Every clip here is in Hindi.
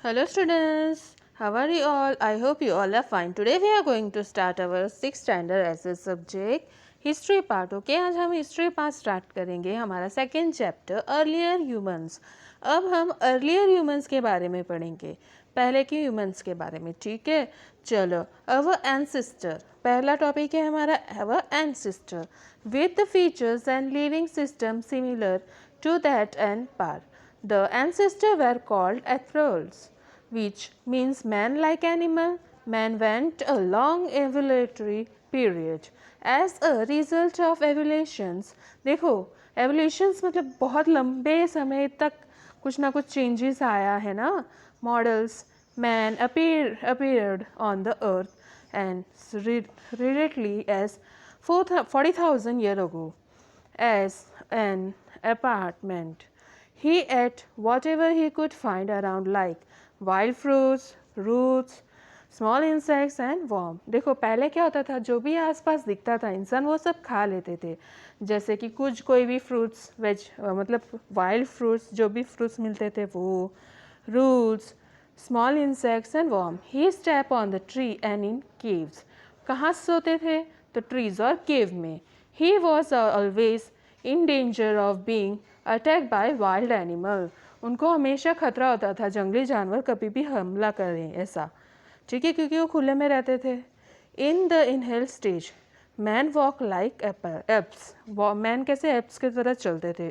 Hello students, how are you all? I hope you all are fine. Today we are going to start our 6th standard as a subject history part. Okay, आज हम history part start करेंगे. हमारा second chapter earlier humans. अब हम earlier humans के बारे में पढ़ेंगे, पहले के humans के बारे में. ठीक है, चलो. Our ancestor, पहला टॉपिक है हमारा our ancestor with the features and living system similar to that and par. The ancestors were called Athrals, which means man-like animal. Man went a long evolutionary period. As a result of evolutions, देखो evolutions मतलब बहुत लंबे समय तक कुछ ना कुछ changes आया है ना. Models, man appeared on the earth and recently as 40,000 years ago as an apartment. He ate whatever he could find around like wild fruits, roots, small insects and worm. देखो पहले क्या होता था, जो भी आसपास दिखता था इंसान वो सब खा लेते थे. जैसे कि कुछ कोई भी फ्रूट्स मतलब वाइल्ड फ्रूट्स, जो भी फ्रूट्स मिलते थे वो, roots, small insects and worm. He step on the tree and in caves. कहाँ सोते थे? तो ट्रीज और केव में. He was always in danger of being attack by wild animal. उनको हमेशा खतरा होता था जंगली जानवर कभी भी हमला करें ऐसा. ठीक है, क्योंकि वो खुले में रहते थे. In the initial stage man walk like apes. Man कैसे एप्स की तरह चलते थे.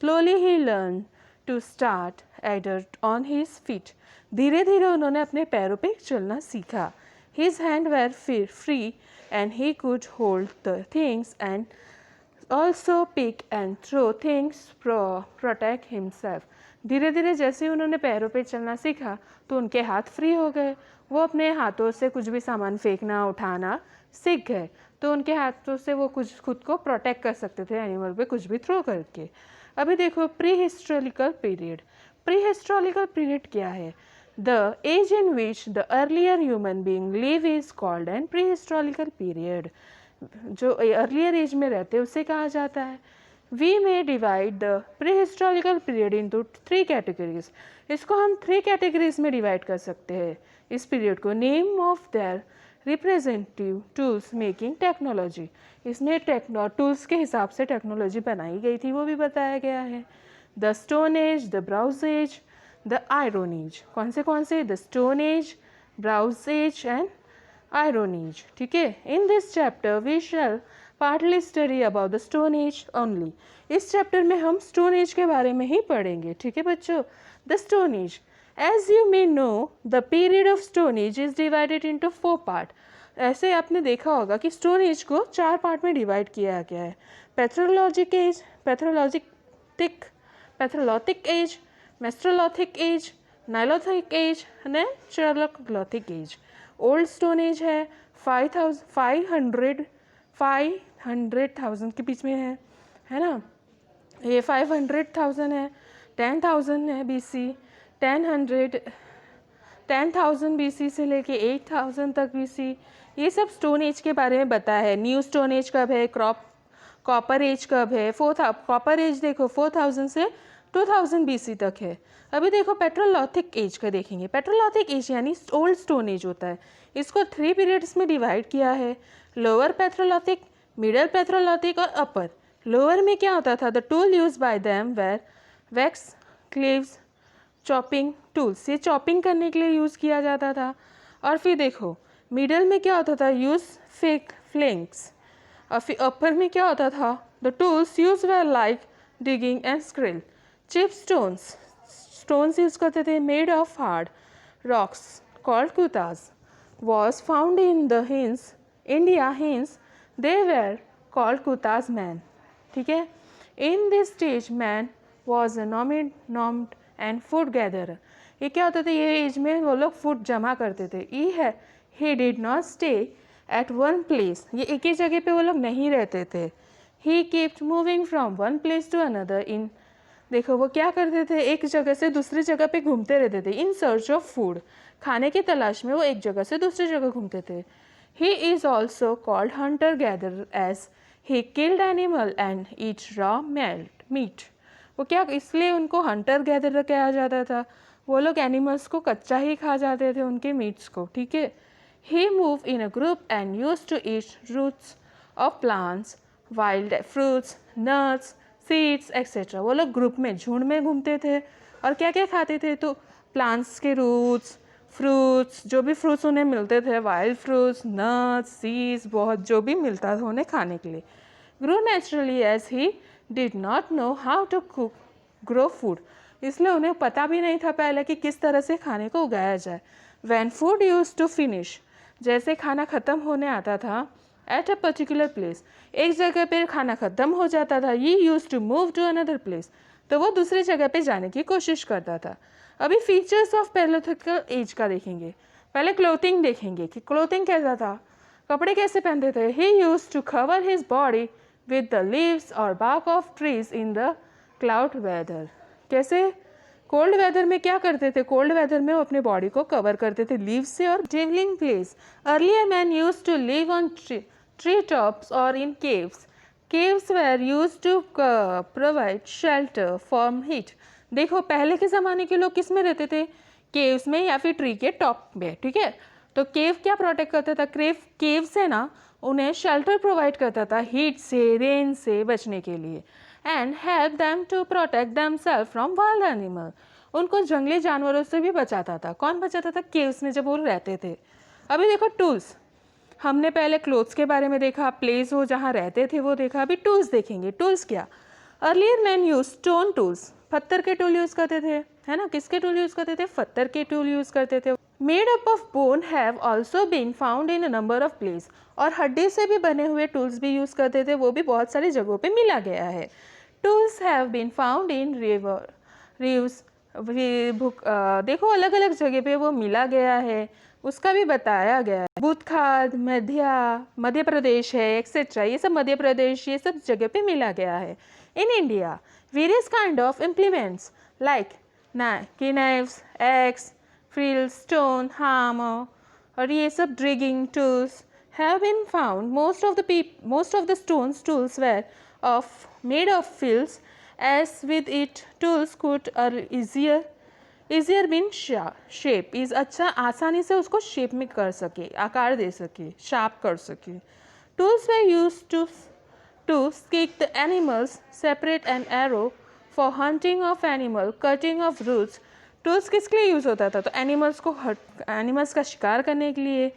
Slowly he learn to start एडर्ट ऑन हिज फीट. धीरे धीरे उन्होंने अपने पैरों पे चलना सीखा. His hand were free and he could hold the things and also pick and throw things protect himself. धीरे धीरे जैसे उन्होंने पैरों पे चलना सीखा तो उनके हाथ फ्री हो गए. वो अपने हाथों से कुछ भी सामान फेंकना उठाना सीख गए. तो उनके हाथों से वो कुछ खुद को प्रोटेक्ट कर सकते थे एनिमल पे कुछ भी थ्रो करके. अभी देखो pre historical period. Pre historical period क्या है? The age in which the earlier human being live is called an pre historical period. जो अर्लियर एज में रहते हैं उसे कहा जाता है. We may divide the pre historical period into 3 categories. इसको हम 3 कैटेगरीज में डिवाइड कर सकते हैं इस पीरियड को. Name of their representative tools making technology. इसमें टूल्स के हिसाब से टेक्नोलॉजी बनाई गई थी वो भी बताया गया है. The stone age, the bronze age, the iron age. कौन से? The stone age, bronze age and Iron Age. ठीक है. In this chapter we shall partly study about the stone age only. इस चैप्टर में हम स्टोन एज के बारे में ही पढ़ेंगे. ठीक है बच्चों. The stone age, as you may know the period of stone age is divided into 4 part. ऐसे आपने देखा होगा कि स्टोन एज को 4 पार्ट में डिवाइड किया गया है. Paleolithic age, paleolithic age, mesolithic age, neolithic age and chalcolithic age. Old stone age है 500,000 के बीच में है ना. ये 500,000 है, 10,000 है BC, 10,000 BC से लेके 8,000 तक BC. ये सब स्टोन एज के बारे में बताया है. न्यू स्टोन एज कब है, कॉपर एज कब है. कॉपर एज देखो 4,000 से 2000 BC तक है. अभी देखो पेट्रोलॉथिक एज का देखेंगे. पेट्रोलॉथिक एज यानी ओल्ड स्टोन एज होता है. इसको 3 पीरियड्स में डिवाइड किया है. लोअर पेट्रोलॉथिक, मिडल पेट्रोलॉथिक और अपर. लोअर में क्या होता था? The tool use by them were wax, cleaves, chopping tools. ये चॉपिंग करने के लिए यूज़ किया जाता था. और फिर देखो मिडल में क्या होता था? Use flakes. और फिर अपर में क्या होता था? The tools use were like digging and scraper. Chip stones use करते थे made of hard rocks called quartz. Was found in the India. They were called quartz man. ठीक है. In this stage man was a nomad and food gatherer. ये क्या होता था? ये एज में वो लोग फूड जमा करते थे. ही did not stay at one place. ये एक ही जगह पे वो लोग नहीं रहते थे. He kept moving from one place to another. इन देखो वो क्या करते थे? एक जगह से दूसरी जगह पे घूमते रहते थे. In search of food. खाने की तलाश में वो एक जगह से दूसरी जगह घूमते थे. He is also called hunter gatherer as he killed animal and eat raw meat. वो क्या, इसलिए उनको हंटर गैदरर कहा जाता था. वो लोग एनिमल्स को कच्चा ही खा जाते थे, उनके मीट्स को, ठीक है। He move in a group and use to eat roots of plants, wild fruits, nuts, seeds etcetera. वो लोग ग्रुप में, झुंड में घूमते थे और क्या क्या खाते थे, तो प्लांट्स के रूट्स, फ्रूट्स, जो भी फ्रूट्स उन्हें मिलते थे, वाइल्ड फ्रूट्स, नट्स, सीड्स, बहुत जो भी मिलता था उन्हें खाने के लिए। Grow naturally as he did not know how to cook grow food, इसलिए उन्हें पता भी नहीं था पहले कि किस तरह से खाने को उगाया जाए। When food use to finish, जैसे खाना ख़त्म होने आता था, एट अ पर्टिकुलर प्लेस, एक जगह पे खाना ख़त्म हो जाता था, he use to move to another place, तो वो दूसरी जगह पे जाने की कोशिश करता था। अभी फीचर्स ऑफ पैलियोलिथिकल एज का देखेंगे। पहले क्लोथिंग देखेंगे कि क्लोथिंग कैसा था, कपड़े कैसे पहनते थे। He use to cover his body with the leaves और bark of trees in the cold weather. कैसे, कोल्ड वेदर में क्या करते थे, कोल्ड वेदर में वो अपने बॉडी को कवर करते थे लीव्स से और dwelling place. Earlier man use to live on tree tops और in caves. Caves were use to provide shelter from heat. देखो पहले के ज़माने के लोग किस में रहते थे, केव्स में या फिर ट्री के टॉप में, ठीक है। तो केव क्या प्रोटेक्ट करता था, केव से ना उन्हें शेल्टर प्रोवाइड करता था हीट से, रेन से बचने के लिए। And help them to protect them self from wild animal, उनको जंगली जानवरों से भी बचाता था। कौन बचाता था, केव्स में जब वो रहते थे। अभी देखो टूल्स, हमने पहले क्लोथ्स के बारे में देखा, प्लेस वो जहाँ रहते थे वो देखा, अभी टूल्स देखेंगे। टूल्स क्या, earlier man use stone tools, पत्थर के टूल यूज़ करते थे, है ना। किसके टूल यूज़ करते थे, पत्थर के टूल यूज़ करते थे। Made up of bone have also been found in a number of place, और हड्डी से भी बने हुए टूल्स भी यूज़ करते थे, वो भी बहुत सारी जगहों पे मिला गया है। Tools have been found in rivers, देखो अलग अलग जगह पे वो मिला गया है, उसका भी बताया गया है। बुतखाद, मध्य प्रदेश है एक्सेट्रा, ये सब मध्य प्रदेश, ये सब जगह पे मिला गया है। In India various kind of implements like knives, axe, frill, stone, hammer, और ये सब ड्रिगिंग tools have been found. Most of the stones tools were made of fields, as with it tools could easier been shape is अच्छा आसानी से उसको शेप में कर सके, आकार दे सके, शार्प कर सके। Tools were used to skip the animals, separate an arrow for hunting of animal, cutting of roots. Tools किसके लिए यूज़ होता था, तो एनिमल्स का शिकार करने के लिए,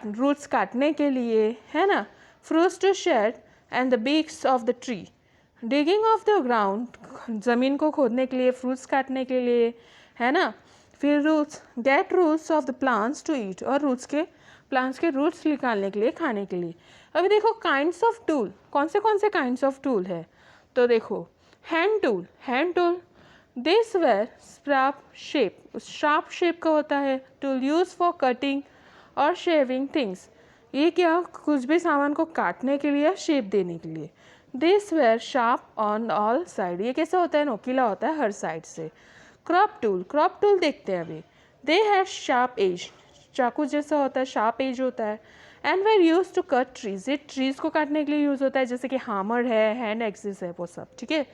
रूट्स काटने के लिए, है ना। Fruits to shed and the beaks of the tree, digging of the ground, ज़मीन को खोदने के लिए, फ्रूट्स काटने के लिए, है ना। फिर roots, get roots of the plants to eat, और प्लांट्स के रूट्स निकालने के लिए, खाने के लिए। अभी देखो काइंड्स ऑफ टूल, कौन से काइंड्स ऑफ टूल है, तो देखो hand tool this were sharp shape का होता है। टूल यूज फॉर कटिंग और शेविंग थिंग्स, ये क्या, कुछ भी सामान को काटने के लिए, शेप देने के लिए। This were sharp on all side, ये कैसा होता है, नोकीला होता है हर साइड से। क्रॉप टूल देखते हैं अभी। दे हैव शार्प एज, चाकू जैसा होता है, शार्प एज होता है। And were use to cut trees, ये ट्रीज को काटने के लिए यूज़ होता है, जैसे कि हैमर है, हैंड एक्सिस है, वो सब, ठीक है।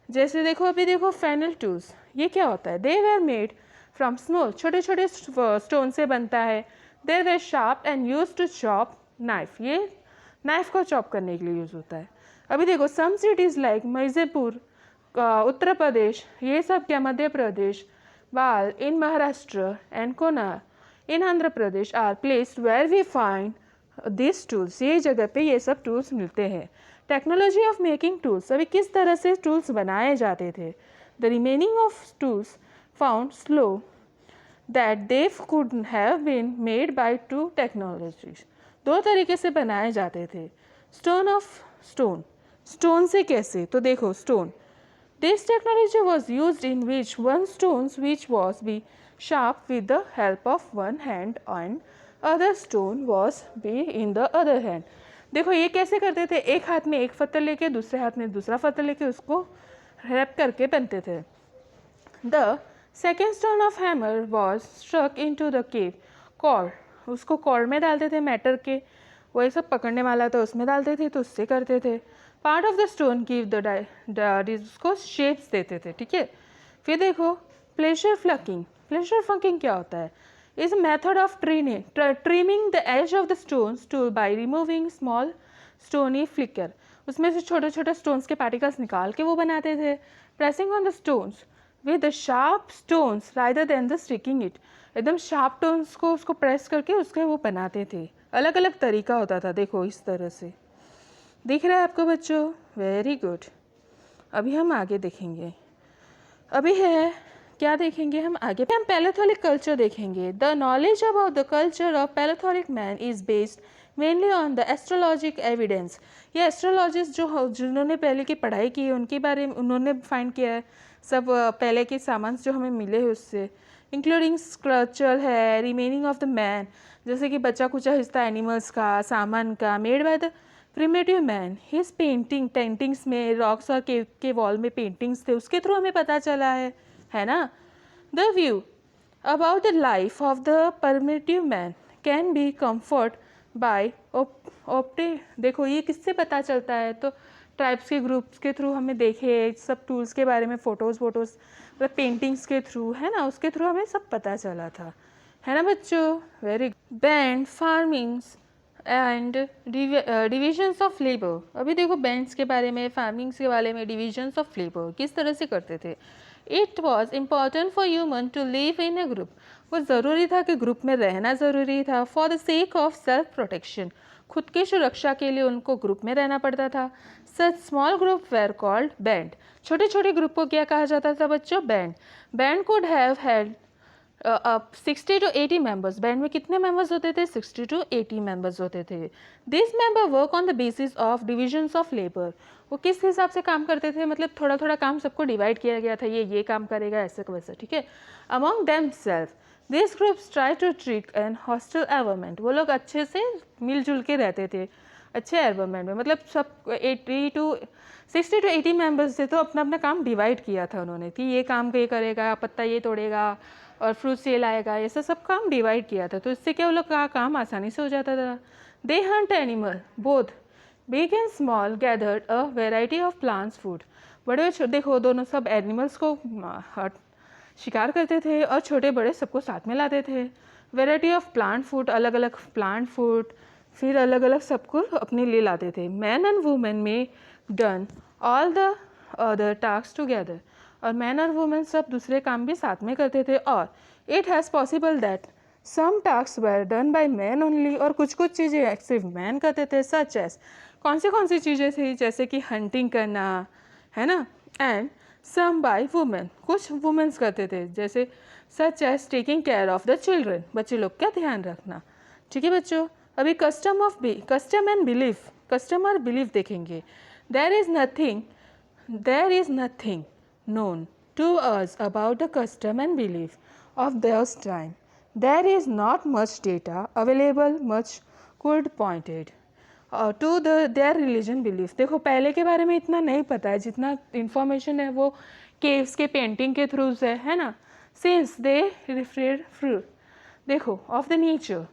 जैसे देखो अभी देखो फेनल टूल्स, ये क्या होता है, they were made from small, छोटे छोटे स्टोन से बनता है। They were sharp and use to chop knife, ये नाइफ को चॉप करने के लिए यूज़ होता है। अभी देखो some cities like Mirzapur Uttar Pradesh, ये सब क्या, मध्य प्रदेश, बाल इन महाराष्ट्र एंड कोनार in Andhra Pradesh are placed where we find this tools, ये जगह पे ये सब टूल्स मिलते हैं। टेक्नोलॉजी ऑफ मेकिंग टूल्स, अभी किस तरह से टूल्स बनाए जाते थे। The remaining of tools found slow that they could have been made by two technologies, दो तरीके से बनाए जाते थे। स्टोन से कैसे, तो देखो stone, this technology was use in which one stones which was be sharp with the help of one hand and other stone was be in the other hand. देखो ये कैसे करते थे, एक हाथ में एक पत्थर लेके, दूसरे हाथ में दूसरा पत्थर लेके उसको रैप करके बनते थे। The second stone of hammer was struck into the cave core, उसको कोर में डालते थे, मैटर के वही सब पकड़ने वाला था उसमें डालते थे, तो उससे करते थे। Part of the stone give the उसको शेप्स देते थे, ठीक है। फिर देखो प्लेशर फ्लकिंग क्या होता है? Is a method of trimming the edge of the stones to by removing small stony flicker. उसमें से छोटे छोटे स्टोन्स के पार्टिकल्स निकाल के वो बनाते थे। Pressing on the stones with the sharp stones rather than the sticking it. एकदम शार्प स्टोन्स को उसको प्रेस करके उसके वो बनाते थे। अलग अलग तरीका होता था, देखो इस तरह से दिख रहा है आपको बच्चों? Very good. अभी हम आगे देखेंगे। अभी है क्या देखेंगे हम आगे? हम पैलेथोलिक कल्चर देखेंगे। The knowledge about the culture of paleolithic man is based mainly on the archaeological evidence. ये एस्ट्रोलॉजिस्ट जिन्होंने पहले की पढ़ाई की है उनके बारे में उन्होंने फाइंड किया है सब पहले के सामान जो हमें मिले हैं उससे, इंक्लूडिंग स्कल्पचर है, रिमेनिंग ऑफ द मैन, जैसे कि बचा कुचा हिस्सा एनिमल्स का, सामान का, made by the primitive man. His paintings में रॉक्स और केव के वॉल में पेंटिंग्स थे, उसके थ्रू हमें पता चला है ना। The view about the life of the primitive man can be comfort by देखो ये किससे पता चलता है? तो ट्राइब्स के ग्रुप्स के थ्रू हमें देखे सब टूल्स के बारे में, फोटोज़ मतलब पेंटिंग्स के थ्रू, है ना, उसके थ्रू हमें सब पता चला था, है ना बच्चों? Very band farmings and divisions of labour. अभी देखो बैंड्स के बारे में, फार्मिंग्स के बारे में, डिविजन्स ऑफ लेबर किस तरह से करते थे। It was important for human to live in a group. वो ज़रूरी था कि ग्रुप में रहना ज़रूरी था। For the sake of self protection, खुद की सुरक्षा के लिए उनको ग्रुप में रहना पड़ता था। Such small group where called band. छोटे छोटे ग्रुप को क्या कहा जाता था बच्चों? Band. Band could have had 60 to 80 members. Band में कितने मेंबर्स होते थे? 60 to 80 मेंबर्स होते थे। This member work on the basis of divisions of labour. वो किस हिसाब से काम करते थे? मतलब थोड़ा थोड़ा काम सबको डिवाइड किया गया था, ये काम करेगा ऐसे वैसे, ठीक है। Among them self this groups try to treat an hostile environment. वो लोग अच्छे से मिलजुल के रहते थे अच्छे एनवायरनमेंट में। मतलब सब 60 to 80 मेंबर्स थे तो अपना अपना काम डिवाइड किया था उन्होंने कि ये काम ये करेगा, पत्ता ये तोड़ेगा और फ्रूट्स ये लाएगा, ऐसा सब काम डिवाइड किया था। तो इससे क्या वो लोग का काम आसानी से हो जाता था। दे Hunt animal both big and small, gathered a variety of plants food. बड़े देखो दोनों सब एनिमल्स को शिकार करते थे और छोटे बड़े सबको साथ में लाते थे। वेराइटी ऑफ प्लांट फूड, अलग अलग प्लांट फूड, फिर अलग अलग सबको अपने लिए लाते थे। मैन एंड वुमेन में done all the other task together. और मैन और वुमेन सब दूसरे काम भी साथ में करते थे। और it has possible that some task were done by man only. और कुछ कुछ चीज़ें सिर्फ मैन करते थे। सच एज कौन सी चीज़ें थी? जैसे कि हंटिंग करना, है ना। एंड सम बाय वुमेन, कुछ वुमेन्स करते थे, जैसे such as taking care of the children, बच्चे लोग का ध्यान रखना, ठीक है बच्चों। अभी कस्टम एंड बिलीफ, कस्टम और बिलीफ देखेंगे। There is nothing known to us about the custom and belief of those time. There is not much data available, much could pointed to their religion belief. देखो पहले के बारे में इतना नहीं पता है, जितना इंफॉर्मेशन है वो केव्स के पेंटिंग के थ्रू से, है ना। Since they referred fruit, देखो of the nature,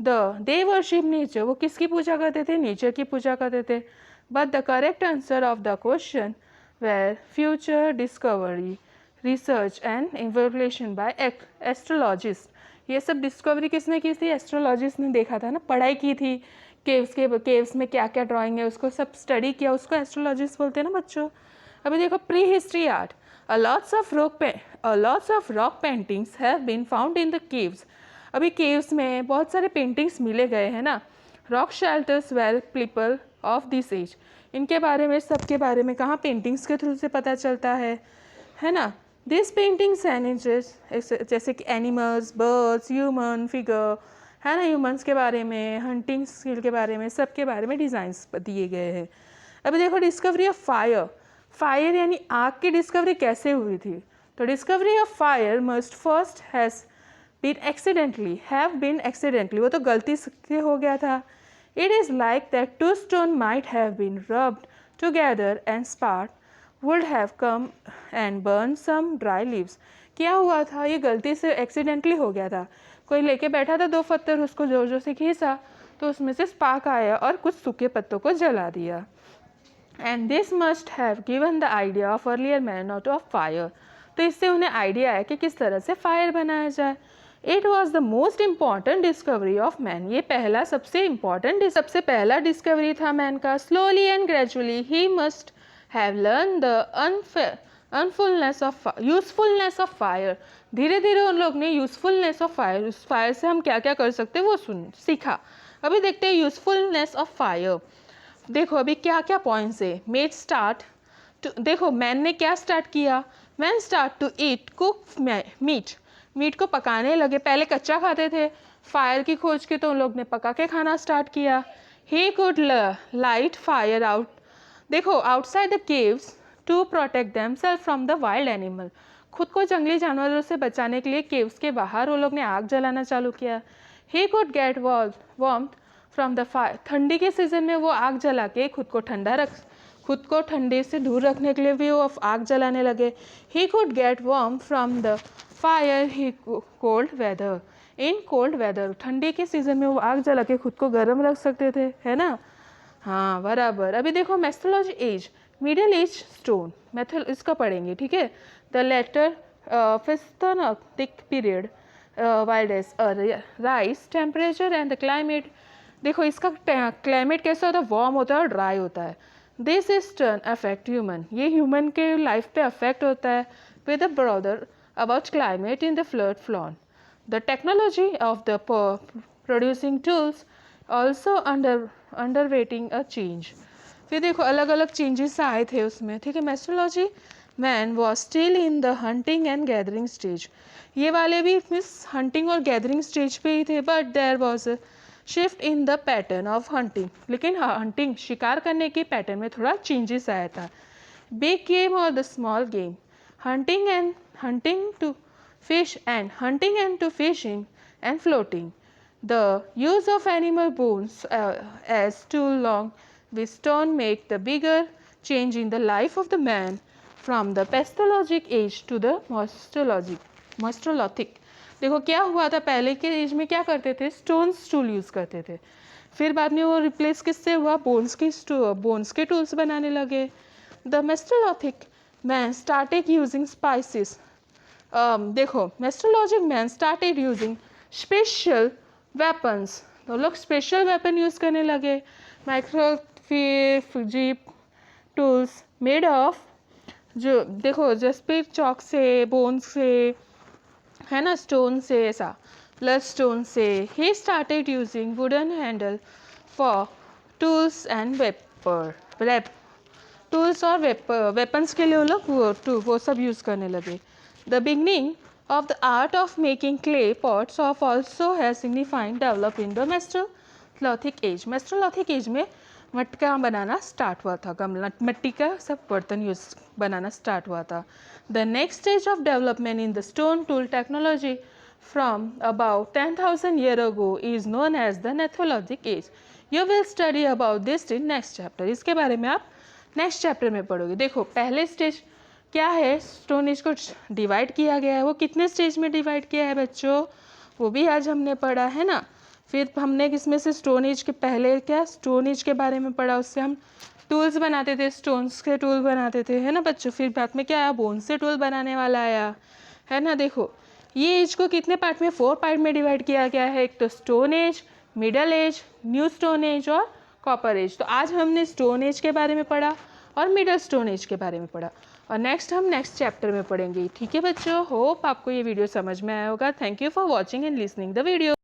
they worship nature. वो किसकी पूजा करते थे? नेचर की पूजा करते थे। But the correct answer of the question where future discovery, research and evaluation by astrologists। ये सब डिस्कवरी किसने की थी? एस्ट्रोलॉजिस्ट ने देखा था ना, पढ़ाई की थी केव्स में क्या क्या ड्राइंग है उसको सब स्टडी किया, उसको एस्ट्रोलॉजिस्ट बोलते हैं ना बच्चों। अभी देखो pre history art, lots of rock paintings have been found in the caves. अभी केव्स में बहुत सारे पेंटिंग्स मिले गए हैं ना। Rock shelters well people of this age, इनके बारे में सबके बारे में कहाँ पेंटिंग्स के थ्रू से पता चलता है ना। दिस पेंटिंग्स एंड इंटरेस्ट, जैसे कि एनिमल्स, बर्ड्स, ह्यूमन फिगर, है ना, ह्यूमंस के बारे में, हंटिंग स्किल के बारे में, सबके बारे में डिज़ाइंस दिए गए हैं। अभी देखो डिस्कवरी ऑफ फायर यानी आग की डिस्कवरी कैसे हुई थी? तो discovery of fire must first have been accidentally, वो तो गलती से हो गया था। It is like that two stones might have been rubbed together and spark would have come and burned some dry leaves. क्या हुआ था? ये गलती से एक्सीडेंटली हो गया था। कोई लेके बैठा था दो पत्थर, उसको जोर जोर से खींचा तो उसमें से स्पार्क आया और कुछ सूखे पत्तों को जला दिया। And this must have given the idea of earlier man out of fire तो इससे उन्हें आइडिया आया कि किस तरह से फायर बनाया जाए। It was the most important discovery of man, ये पहला सबसे पहला डिस्कवरी था मैन का। Slowly and gradually he must have learn the usefulness of fire, धीरे धीरे उन लोग ने यूजफुलनेस ऑफ फायर, उस फायर से हम क्या क्या कर सकते हैं वो सीखा। अभी देखते हैं यूजफुलनेस ऑफ फायर। देखो अभी क्या क्या पॉइंट्स है। मेड स्टार्ट टू, देखो मैन ने क्या स्टार्ट किया, man start to eat cook meat को पकाने लगे। पहले कच्चा खाते थे, फायर की खोज की तो उन लोग ने पका के खाना स्टार्ट किया। He could light fire out, देखो outside the caves to protect themself from the wild animal, खुद को जंगली जानवरों से बचाने के लिए केव्स के बाहर वो लोग ने आग जलाना चालू किया। He could gate warmth from the fire, ठंडी के सीज़न में वो आग जला के खुद को ठंडे से दूर रखने के लिए भी वो आग जलाने लगे। He could get warm from the fire he cold weather, in cold weather, ठंडी के सीज़न में वो आग जला के खुद को गर्म रख सकते थे, है ना। हाँ बराबर। अभी देखो मेथोलॉजी age, middle age stone, method इसका पढ़ेंगे, ठीक है। द लेटर फिस्टोनिक पीरियड वाइल्डेस rise temperature and the climate, देखो इसका क्लाइमेट कैसा होता है, वार्म होता है और ड्राई होता है। This is turn affect human, ये ह्यूमन के लाइफ पे अफेक्ट होता है। With the brother about climate in the flora fauna, the technology of the producing tools also undergoing a change. फिर देखो अलग अलग चेंजेस आए थे उसमें, ठीक है। Methodology man was still in the hunting and gathering stage, ये वाले भी मिस हंटिंग और गैदरिंग स्टेज पे ही थे। But there was a shift in the pattern of hunting, लेकिन हंटिंग शिकार करने के पैटर्न में थोड़ा चेंजेस आया था। बिग गेम और the small game, hunting to fish and to fishing and floating. The use of animal bones as tool along with stone make the bigger change in the life of the man from the Paleolithic age to the Mesolithic. देखो क्या हुआ था, पहले के एज में क्या करते थे, स्टोन्स टूल यूज़ करते थे। फिर बाद में वो रिप्लेस किससे हुआ, बोन्स के टूल्स बनाने लगे। The mesolithic man started using spices, देखो mesolithic man started using special weapons, तो लोग स्पेशल वेपन यूज़ करने लगे। जीप टूल्स मेड ऑफ, जो देखो जैसे चौक से, बोन्स से, है ना, स्टोन से, ऐसा प्लस स्टोन से। He started using wooden handle for tools and tools और वेपन्स के लिए वो लोग वो सब यूज़ करने लगे। The beginning of the art of making clay pots of also है signifying develop in the mesolithic age. Mesolithic age में मटका बनाना स्टार्ट हुआ था, गमला मिट्टी का सब बर्तन यूज बनाना स्टार्ट हुआ था। The next stage of development in the stone tool technology from about 10,000 year ago is known as the neolithic age. You will study about this in next chapter, इसके बारे में आप नेक्स्ट चैप्टर में पढ़ोगे। देखो पहले स्टेज क्या है, स्टोन एज को डिवाइड किया गया है, वो कितने स्टेज में डिवाइड किया है बच्चों, वो भी आज हमने पढ़ा है ना। फिर हमने इसमें से स्टोन एज के पहले क्या, स्टोन एज के बारे में पढ़ा, उससे हम टूल्स बनाते थे, स्टोन्स के टूल बनाते थे, है ना बच्चों। फिर बाद में क्या आया, बोन से टूल बनाने वाला आया, है ना। देखो ये एज को कितने पार्ट में, 4 पार्ट में डिवाइड किया गया है। एक तो stone age, middle age, new stone age और कॉपर एज। तो आज हमने स्टोन एज के बारे में पढ़ा और मिडल स्टोन एज के बारे में पढ़ा, और हम नेक्स्ट चैप्टर में पढ़ेंगे, ठीक है बच्चों। होप आपको ये वीडियो समझ में आया होगा। Thank you for watching and listening the video.